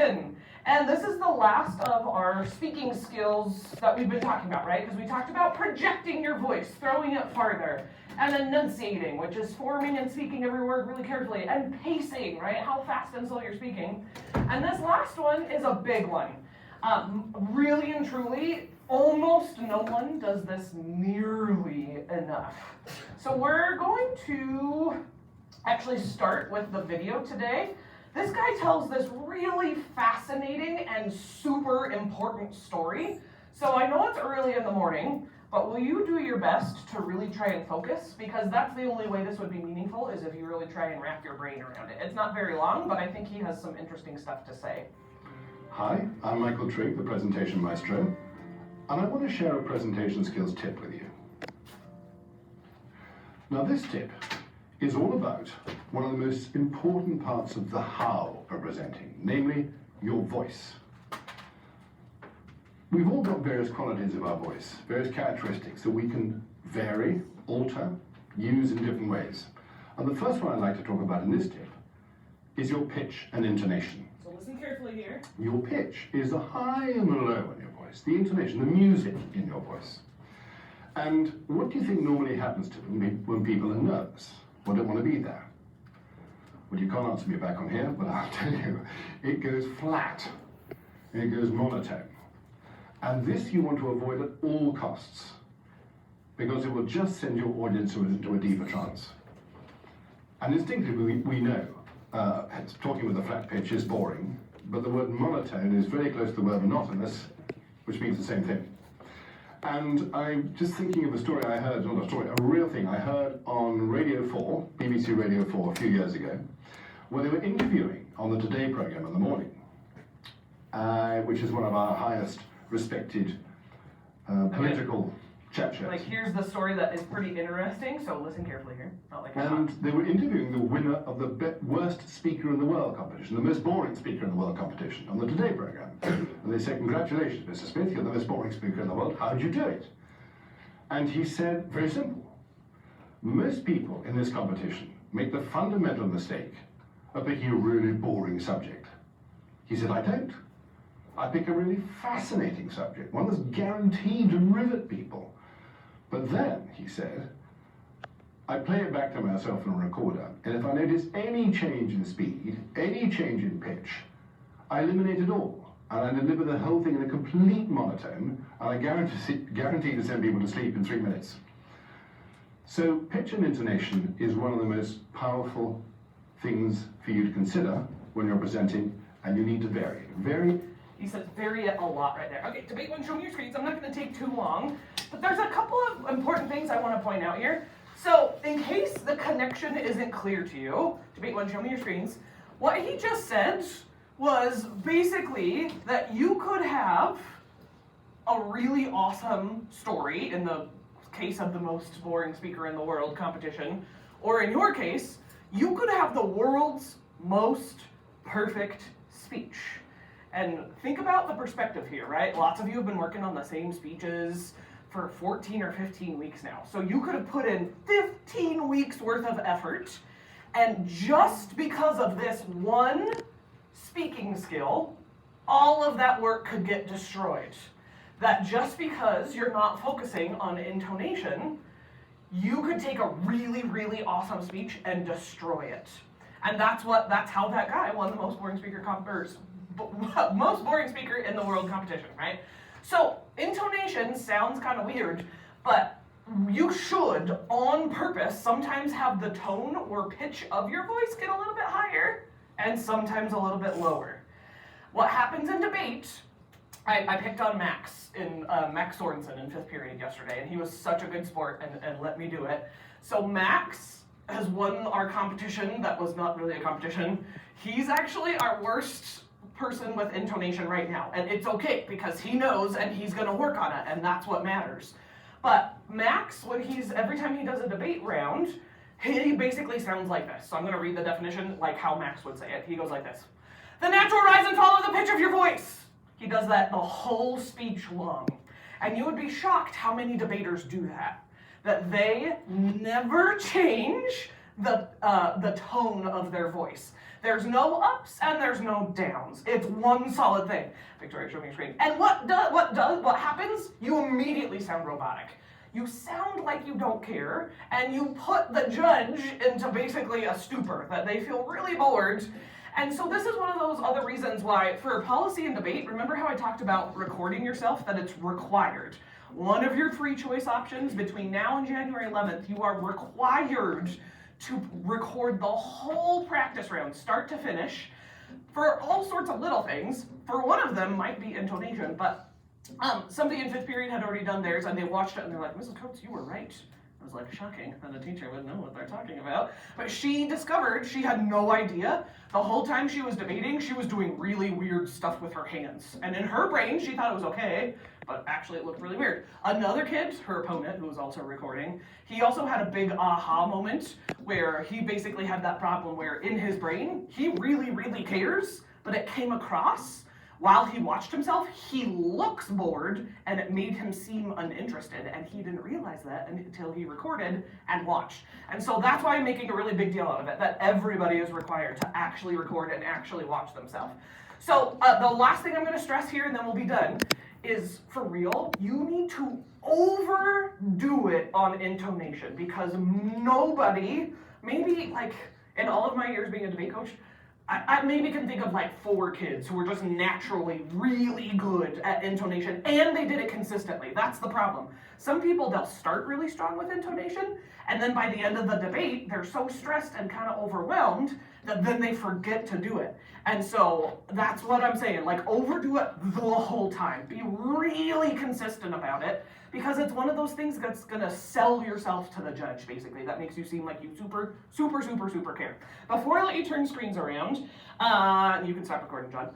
intonation. And this is the last of our speaking skills that we've been talking about, right? Because we talked about projecting your voice, throwing it farther, and enunciating, which is forming and speaking every word really carefully, and pacing, right? How fast and slow you're speaking. And this last one is a big one. Really and truly, almost no one does this nearly enough. So we're going to actually start with the video today. This guy tells this really fascinating and super important story. So I know it's early in the morning, but will you do your best to really try and focus? Because that's the only way this would be meaningful, is if you really try and wrap your brain around it. It's not very long, but I think he has some interesting stuff to say. Hi, I'm Michael Trigg, the Presentation Maestro, and I want to share a presentation skills tip with you. Now this tip is all about one of the most important parts of the how of presenting, namely your voice. We've all got various qualities of our voice, various characteristics that we can vary, alter, use in different ways. And the first one I'd like to talk about in this tip is your pitch and intonation. So listen carefully here. Your pitch is the high and the low in your voice, the intonation, the music in your voice. And what do you think normally happens to them when people are nervous? Or don't want to be there? Well, you can't answer me back on here, but I'll tell you, it goes flat, and it goes monotone. And this you want to avoid at all costs, because it will just send your audience into a deeper trance. And instinctively, we know, talking with a flat pitch is boring, but the word monotone is very close to the word monotonous, which means the same thing. And I'm just thinking of a story I heard, not a story, a real thing I heard on Radio 4, BBC Radio 4 a few years ago, where they were interviewing on the Today programme in the morning, which is one of our highest respected political chat shows. Like, here's the story that is pretty interesting, so listen carefully here. Not like and they were interviewing the winner of the worst speaker in the world competition, the most boring speaker in the world competition, on the Today programme. And they said, "Congratulations, Mr. Smith, you're the most boring speaker in the world. How did you do it?" And he said, very simple, most people in this competition make the fundamental mistake of picking a really boring subject. He said, I don't. I pick a really fascinating subject, one that's guaranteed to rivet people. But then, he said, I play it back to myself on a recorder, and if I notice any change in speed, any change in pitch, I eliminate it all, and I deliver the whole thing in a complete monotone, and I guarantee to send people to sleep in 3 minutes. So pitch and intonation is one of the most powerful things for you to consider when you're presenting, and you need to vary it. He says vary it a lot right there. Okay, debate one, show me your screens. I'm not going to take too long, but there's a couple of important things I want to point out here. So in case the connection isn't clear to you, debate one, show me your screens, what he just said was basically that you could have a really awesome story in the case of the most boring speaker in the world competition, or in your case, you could have the world's most perfect speech. And think about the perspective here, right? Lots of you have been working on the same speeches for 14 or 15 weeks now. So you could have put in 15 weeks worth of effort, and just because of this one speaking skill, all of that work could get destroyed. That just because you're not focusing on intonation, you could take a really, really awesome speech and destroy it. And that's how that guy won the most boring speaker most boring speaker in the world competition, right? So intonation sounds kind of weird, but you should, on purpose, sometimes have the tone or pitch of your voice get a little bit higher and sometimes a little bit lower. What happens in debate, I picked on Max Sorensen in 5th period yesterday, and he was such a good sport and let me do it. So Max has won our competition that was not really a competition. He's actually our worst person with intonation right now, and it's okay because he knows and he's going to work on it, and that's what matters. But Max, every time he does a debate round, he basically sounds like this. So I'm going to read the definition like how Max would say it. He goes like this: the natural rise and fall of the pitch of your voice. He does that the whole speech long, and you would be shocked how many debaters do that. That they never change the tone of their voice. There's no ups and there's no downs. It's one solid thing. Victoria, show me your screen. And what happens? You immediately sound robotic. You sound like you don't care, and you put the judge into basically a stupor, that they feel really bored. And so this is one of those other reasons why, for policy and debate, remember how I talked about recording yourself, that it's required. One of your 3 choice options between now and January 11th, you are required to record the whole practice round, start to finish, for all sorts of little things. For one of them might be intonation, but somebody in 5th period had already done theirs, and they watched it and they're like, Mrs. Coates, you were right. It was like shocking that a teacher would know what they're talking about. But she discovered she had no idea. The whole time she was debating, she was doing really weird stuff with her hands. And in her brain, she thought it was okay, but actually it looked really weird. Another kid, her opponent, who was also recording, he also had a big aha moment where he basically had that problem where in his brain, he really, really cares, but it came across while he watched himself, he looks bored, and it made him seem uninterested, and he didn't realize that until he recorded and watched. And so that's why I'm making a really big deal out of it, that everybody is required to actually record and actually watch themselves. So the last thing I'm going to stress here, and then we'll be done, is for real, you need to overdo it on intonation, because nobody, maybe like in all of my years being a debate coach, I maybe can think of like 4 kids who were just naturally really good at intonation, and they did it consistently. That's the problem. Some people, they'll start really strong with intonation, and then by the end of the debate, they're so stressed and kind of overwhelmed that then they forget to do it. And so that's what I'm saying, like overdo it the whole time. Be really consistent about it, because it's one of those things that's gonna sell yourself to the judge, basically. That makes you seem like you super, super, super, super care. Before I let you turn screens around, you can stop recording, John.